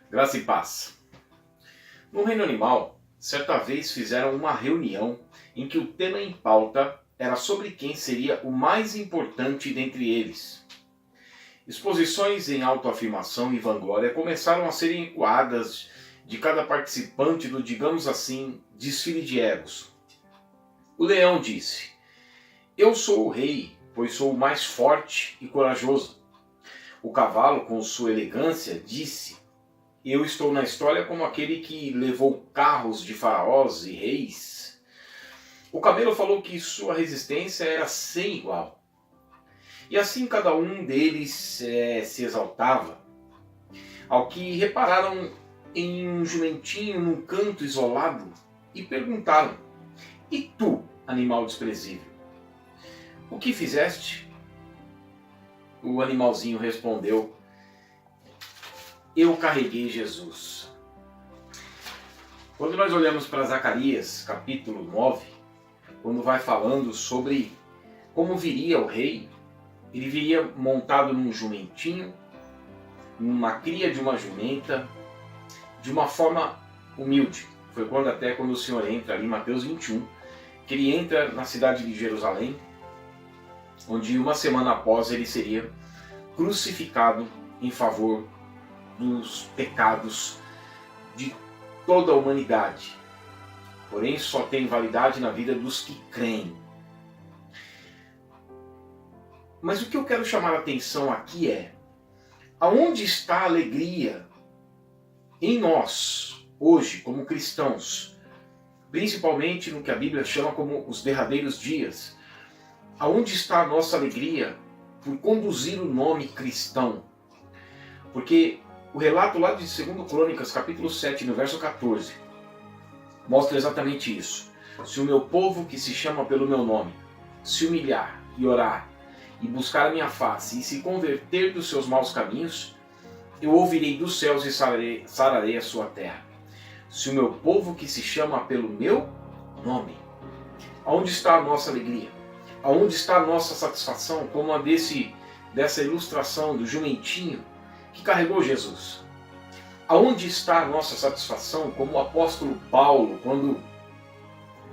Graça e paz. No reino animal, certa vez fizeram uma reunião em que o tema em pauta era sobre quem seria o mais importante dentre eles. Exposições em autoafirmação e vanglória começaram a serem ecoadas de cada participante do, digamos assim, desfile de egos. O leão disse: "Eu sou o rei, pois sou o mais forte e corajoso." O cavalo, com sua elegância, disse: "Eu estou na história como aquele que levou carros de faraós e reis." O camelo falou que sua resistência era sem igual. E assim cada um deles se exaltava, ao que repararam em um jumentinho num canto isolado e perguntaram: "E tu, animal desprezível, o que fizeste?" O animalzinho respondeu: "Eu carreguei Jesus." Quando nós olhamos para Zacarias, capítulo 9, quando vai falando sobre como viria o rei, ele viria montado num jumentinho, numa cria de uma jumenta, de uma forma humilde. Foi quando o Senhor entra ali em Mateus 21, que ele entra na cidade de Jerusalém, onde uma semana após ele seria crucificado em favor dos pecados de toda a humanidade. Porém, só tem validade na vida dos que creem. Mas o que eu quero chamar a atenção aqui é: aonde está a alegria em nós, hoje, como cristãos, principalmente no que a Bíblia chama como os derradeiros dias? Aonde está a nossa alegria por conduzir o nome cristão? Porque o relato lá de 2 Crônicas, capítulo 7, no verso 14, mostra exatamente isso. "Se o meu povo, que se chama pelo meu nome, se humilhar e orar, e buscar a minha face, e se converter dos seus maus caminhos, eu ouvirei dos céus e sararei a sua terra." Se o meu povo, que se chama pelo meu nome. Aonde está a nossa alegria? Aonde está a nossa satisfação, como a dessa ilustração do jumentinho que carregou Jesus? Aonde está a nossa satisfação, como o apóstolo Paulo, quando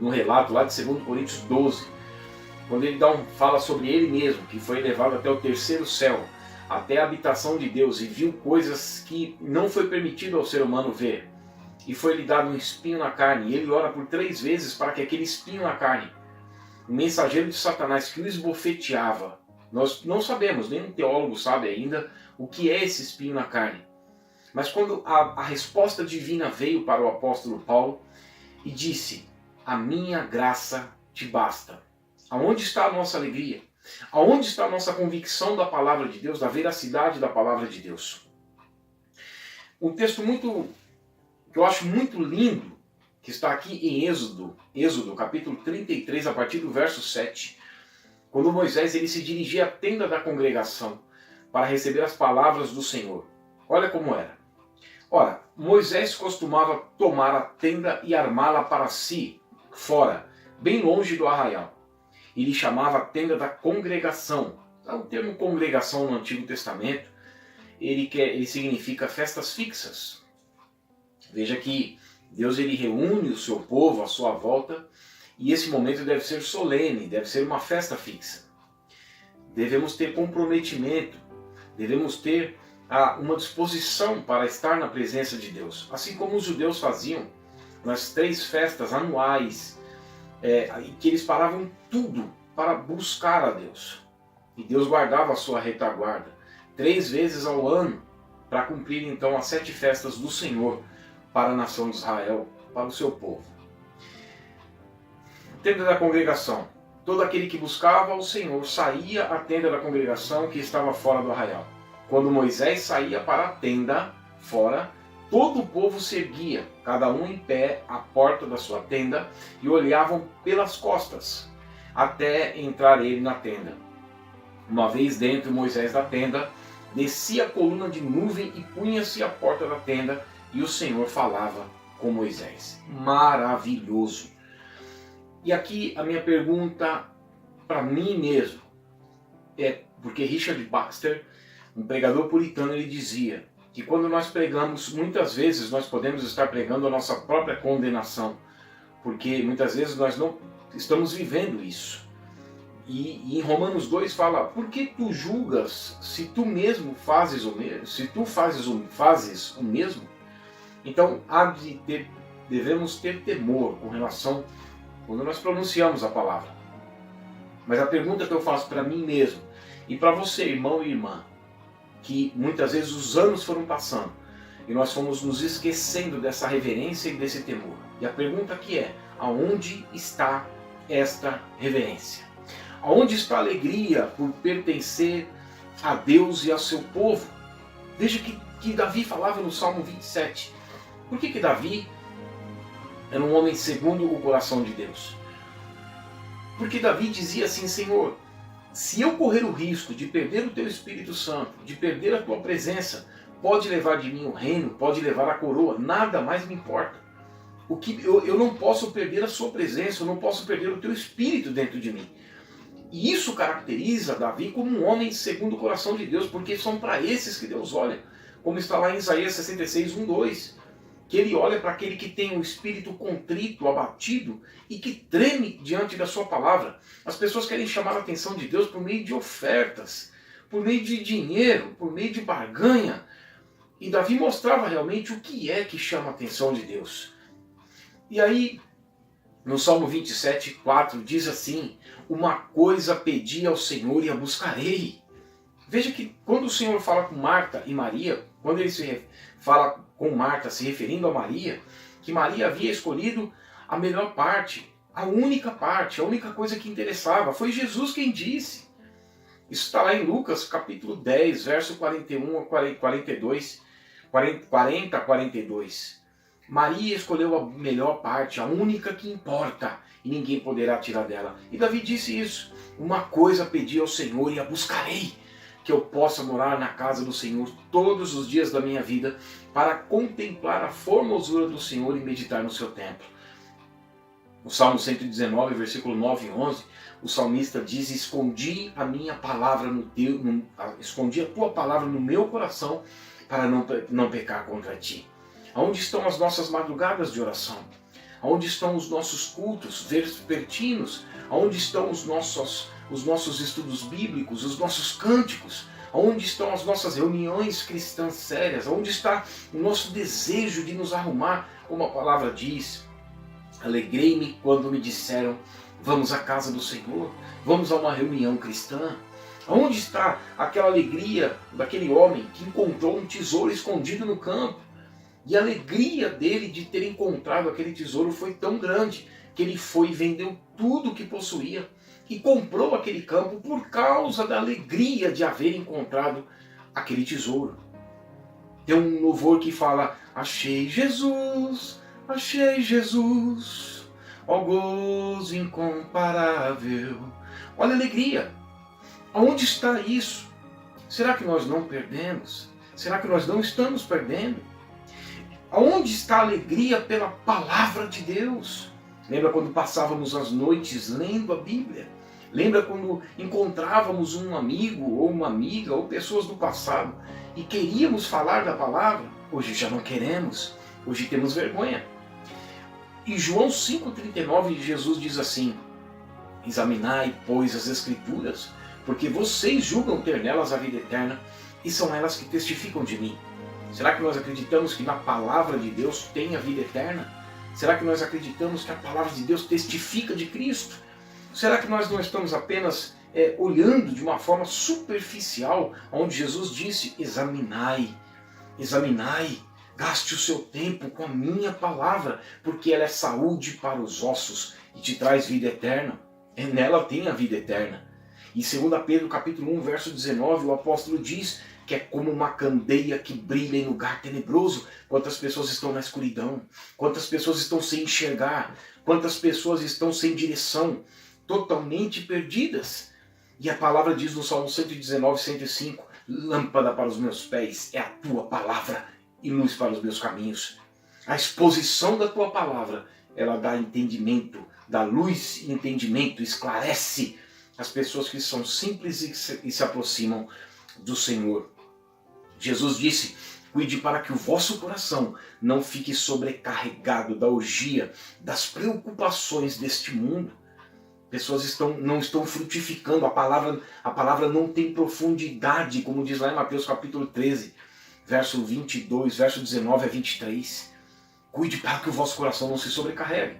no relato lá de 2 Coríntios 12, quando ele fala sobre ele mesmo, que foi levado até o terceiro céu, até a habitação de Deus, e viu coisas que não foi permitido ao ser humano ver, e foi-lhe dado um espinho na carne, e ele ora por 3 vezes para que aquele espinho na carne, o mensageiro de Satanás que o esbofeteava, nós não sabemos, nenhum teólogo sabe ainda o que é esse espinho na carne. Mas quando a resposta divina veio para o apóstolo Paulo e disse: "A minha graça te basta." Aonde está a nossa alegria? Aonde está a nossa convicção da palavra de Deus, da veracidade da palavra de Deus? Um texto que eu acho muito lindo, que está aqui em Êxodo capítulo 33, a partir do verso 7, quando Moisés ele se dirigia à tenda da congregação para receber as palavras do Senhor. Olha como era. Ora, Moisés costumava tomar a tenda e armá-la para si, fora, bem longe do arraial. Ele chamava a tenda da congregação. O termo congregação no Antigo Testamento, ele significa festas fixas. Veja que Deus ele reúne o seu povo à sua volta, e esse momento deve ser solene, deve ser uma festa fixa. Devemos ter comprometimento, devemos ter uma disposição para estar na presença de Deus. Assim como os judeus faziam nas 3 festas anuais, que eles paravam tudo para buscar a Deus. E Deus guardava a sua retaguarda 3 vezes ao ano para cumprir então as 7 festas do Senhor para a nação de Israel, para o seu povo. Tenda da congregação. Todo aquele que buscava o Senhor saía à tenda da congregação que estava fora do arraial. Quando Moisés saía para a tenda fora, todo o povo se erguia, cada um em pé à porta da sua tenda, e olhavam pelas costas, até entrar ele na tenda. Uma vez dentro Moisés da tenda, descia a coluna de nuvem e punha-se à porta da tenda, e o Senhor falava com Moisés. Maravilhoso! E aqui a minha pergunta para mim mesmo é, porque Richard Baxter, um pregador puritano, ele dizia: que quando nós pregamos, muitas vezes nós podemos estar pregando a nossa própria condenação, porque muitas vezes nós não estamos vivendo isso. E em Romanos 2 fala: por que tu julgas se tu mesmo fazes o mesmo? Se tu fazes o mesmo? Então devemos ter temor com relação quando nós pronunciamos a palavra. Mas a pergunta que eu faço para mim mesmo e para você, irmão e irmã, que muitas vezes os anos foram passando e nós fomos nos esquecendo dessa reverência e desse temor. E a pergunta que é: aonde está esta reverência? Aonde está a alegria por pertencer a Deus e ao seu povo? Veja que Davi falava no Salmo 27. Por que Davi era um homem segundo o coração de Deus? Porque Davi dizia assim: Senhor, se eu correr o risco de perder o teu Espírito Santo, de perder a tua presença, pode levar de mim o reino, pode levar a coroa, nada mais me importa. Eu não posso perder a sua presença, eu não posso perder o teu Espírito dentro de mim. E isso caracteriza Davi como um homem segundo o coração de Deus, porque são para esses que Deus olha. Como está lá em Isaías 66, 1, 2. Que ele olha para aquele que tem o espírito contrito, abatido e que treme diante da sua palavra. As pessoas querem chamar a atenção de Deus por meio de ofertas, por meio de dinheiro, por meio de barganha. E Davi mostrava realmente o que é que chama a atenção de Deus. E aí, no Salmo 27, 4, diz assim: uma coisa pedi ao Senhor e a buscarei. Veja que quando o Senhor fala com Marta e Maria, quando ele fala com Marta se referindo a Maria, que Maria havia escolhido a melhor parte, a única coisa que interessava. Foi Jesus quem disse. Isso está lá em Lucas capítulo 10, verso 41 a 42, 40 a 42. Maria escolheu a melhor parte, a única que importa, e ninguém poderá tirar dela. E Davi disse isso: uma coisa pedi ao Senhor e a buscarei, que eu possa morar na casa do Senhor todos os dias da minha vida, para contemplar a formosura do Senhor e meditar no seu templo. No Salmo 119, versículo 9 e 11, o salmista diz: escondi a minha palavra escondi a tua palavra no meu coração, para não pecar contra ti. Aonde estão as nossas madrugadas de oração? Aonde estão os nossos cultos vespertinos? Aonde estão os nossos estudos bíblicos, os nossos cânticos? Aonde estão as nossas reuniões cristãs sérias? Aonde está o nosso desejo de nos arrumar? Como a palavra diz: alegrei-me quando me disseram: vamos à casa do Senhor, vamos a uma reunião cristã. Aonde está aquela alegria daquele homem que encontrou um tesouro escondido no campo? E a alegria dele de ter encontrado aquele tesouro foi tão grande que ele foi e vendeu tudo o que possuía e comprou aquele campo por causa da alegria de haver encontrado aquele tesouro. Tem um louvor que fala: achei Jesus, ó gozo incomparável. Olha a alegria. Aonde está isso? Será que nós não perdemos? Será que nós não estamos perdendo? Aonde está a alegria pela palavra de Deus? Lembra quando passávamos as noites lendo a Bíblia? Lembra quando encontrávamos um amigo ou uma amiga ou pessoas do passado e queríamos falar da palavra? Hoje já não queremos, hoje temos vergonha. Em João 5,39, Jesus diz assim: examinai, pois, as Escrituras, porque vocês julgam ter nelas a vida eterna, e são elas que testificam de mim. Será que nós acreditamos que na palavra de Deus tem a vida eterna? Será que nós acreditamos que a palavra de Deus testifica de Cristo? Será que nós não estamos apenas olhando de uma forma superficial, onde Jesus disse: examinai, gaste o seu tempo com a minha palavra, porque ela é saúde para os ossos e te traz vida eterna. Nela tem a vida eterna. E 2 Pedro capítulo 1, verso 19, o apóstolo diz que é como uma candeia que brilha em lugar tenebroso. Quantas pessoas estão na escuridão, quantas pessoas estão sem enxergar, quantas pessoas estão sem direção, totalmente perdidas. E a palavra diz no Salmo 119, 105, lâmpada para os meus pés é a tua palavra e luz para os meus caminhos. A exposição da tua palavra, ela dá entendimento, dá luz e entendimento, esclarece as pessoas que são simples e se aproximam do Senhor. Jesus disse: Cuide para que o vosso coração não fique sobrecarregado da orgia, das preocupações deste mundo. Pessoas não estão frutificando, a palavra não tem profundidade, como diz lá em Mateus capítulo 13, verso 22, verso 19 a 23. Cuide para que o vosso coração não se sobrecarregue.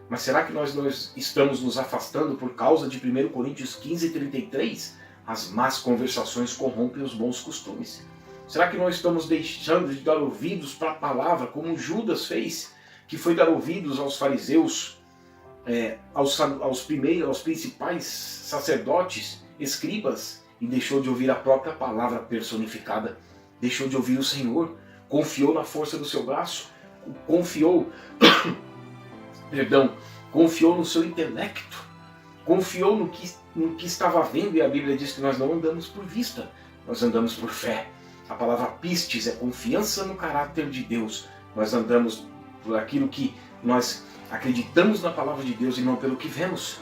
Mas será que nós estamos nos afastando por causa de 1 Coríntios 15, 33? As más conversações corrompem os bons costumes. Será que nós estamos deixando de dar ouvidos para a palavra, como Judas fez, que foi dar ouvidos aos fariseus, aos principais sacerdotes, escribas, e deixou de ouvir a própria palavra personificada, deixou de ouvir o Senhor, confiou na força do seu braço, confiou no seu intelecto, confiou no que estava vendo, e a Bíblia diz que nós não andamos por vista, nós andamos por fé. A palavra pistes é confiança no caráter de Deus. Nós andamos por aquilo que nós acreditamos na palavra de Deus e não pelo que vemos.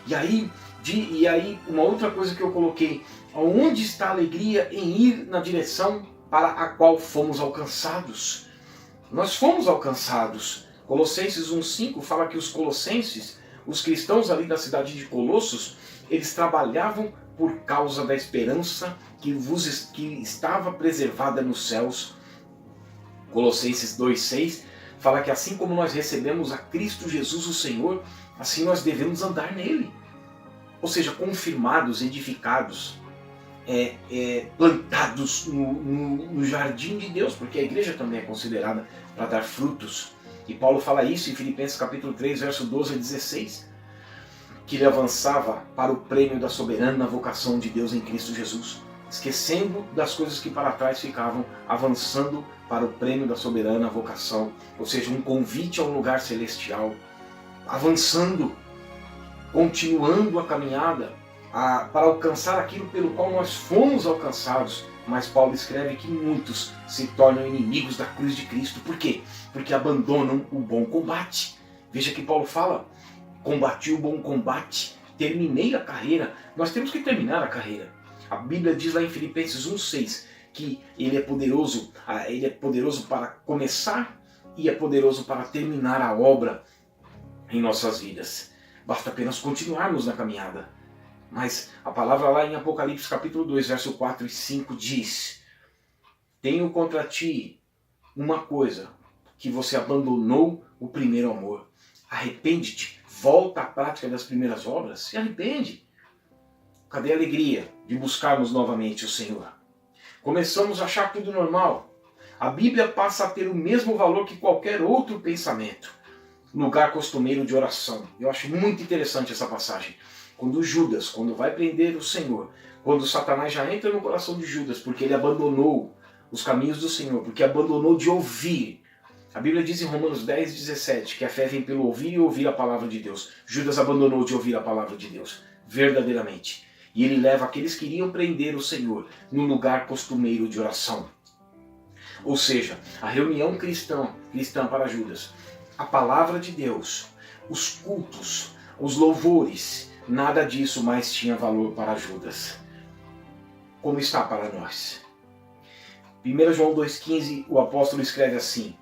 E aí uma outra coisa que eu coloquei: onde está a alegria em ir na direção para a qual fomos alcançados? Nós fomos alcançados. Colossenses 1,5 fala que os colossenses, os cristãos ali da cidade de Colossos, eles trabalhavam por causa da esperança que estava preservada nos céus. Colossenses 2,6 fala que assim como nós recebemos a Cristo Jesus o Senhor, assim nós devemos andar nele. Ou seja, confirmados, edificados, plantados no jardim de Deus, porque a igreja também é considerada para dar frutos. E Paulo fala isso em Filipenses capítulo 3, verso 12 a 16, que ele avançava para o prêmio da soberana vocação de Deus em Cristo Jesus, esquecendo das coisas que para trás ficavam, avançando para o prêmio da soberana vocação, ou seja, um convite a um lugar celestial, avançando, continuando a caminhada para alcançar aquilo pelo qual nós fomos alcançados. Mas Paulo escreve que muitos se tornam inimigos da cruz de Cristo. Por quê? Porque abandonam o bom combate. Veja que Paulo fala: combati o bom combate, terminei a carreira. Nós temos que terminar a carreira. A Bíblia diz lá em Filipenses 1,6 que ele é poderoso para começar e é poderoso para terminar a obra em nossas vidas. Basta apenas continuarmos na caminhada. Mas a palavra lá em Apocalipse capítulo 2, verso 4 e 5 diz: tenho contra ti uma coisa, que você abandonou o primeiro amor. Arrepende-te, volta à prática das primeiras obras, se arrepende. Cadê a alegria de buscarmos novamente o Senhor? Começamos a achar tudo normal. A Bíblia passa a ter o mesmo valor que qualquer outro pensamento. Lugar costumeiro de oração. Eu acho muito interessante essa passagem. Quando Judas, quando vai prender o Senhor, quando Satanás já entra no coração de Judas, porque ele abandonou os caminhos do Senhor, porque abandonou de ouvir. A Bíblia diz em Romanos 10, 17, que a fé vem pelo ouvir e ouvir a palavra de Deus. Judas abandonou de ouvir a palavra de Deus, verdadeiramente. E ele leva aqueles que iriam prender o Senhor no lugar costumeiro de oração. Ou seja, a reunião cristã para Judas, a palavra de Deus, os cultos, os louvores, nada disso mais tinha valor para Judas. Como está para nós? 1 João 2,15, o apóstolo escreve assim: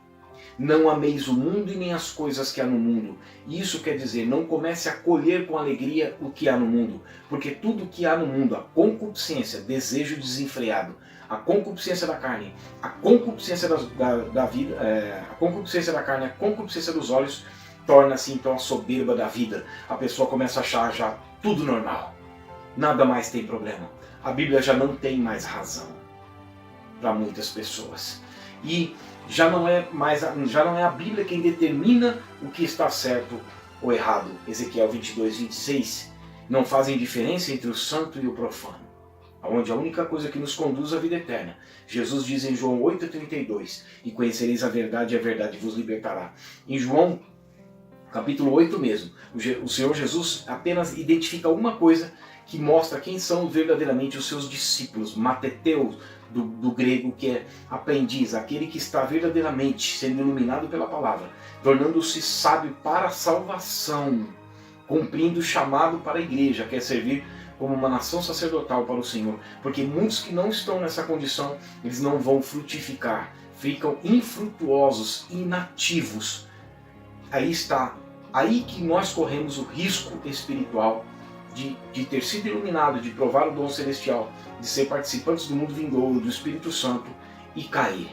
não ameis o mundo e nem as coisas que há no mundo. Isso quer dizer, não comece a colher com alegria o que há no mundo, porque tudo que há no mundo, a concupiscência, desejo desenfreado, a concupiscência da carne, a concupiscência da vida, a concupiscência da carne, a concupiscência dos olhos, torna-se então a soberba da vida. A pessoa começa a achar já tudo normal. Nada mais tem problema. A Bíblia já não tem mais razão para muitas pessoas. E já não é a Bíblia quem determina o que está certo ou errado. Ezequiel 22, 26. Não fazem diferença entre o santo e o profano, onde a única coisa que nos conduz à vida eterna. Jesus diz em João 8,32, e conhecereis a verdade vos libertará. Em João capítulo 8 mesmo, o Senhor Jesus apenas identifica uma coisa que mostra quem são verdadeiramente os seus discípulos. Mateteu, do grego, que é aprendiz, aquele que está verdadeiramente sendo iluminado pela palavra, tornando-se sábio para a salvação, cumprindo o chamado para a igreja, que é servir como uma nação sacerdotal para o Senhor, porque muitos que não estão nessa condição, eles não vão frutificar, ficam infrutuosos, inativos. Aí está, aí que nós corremos o risco espiritual de ter sido iluminado, de provar o dom celestial, de ser participantes do mundo vindouro, do Espírito Santo e cair.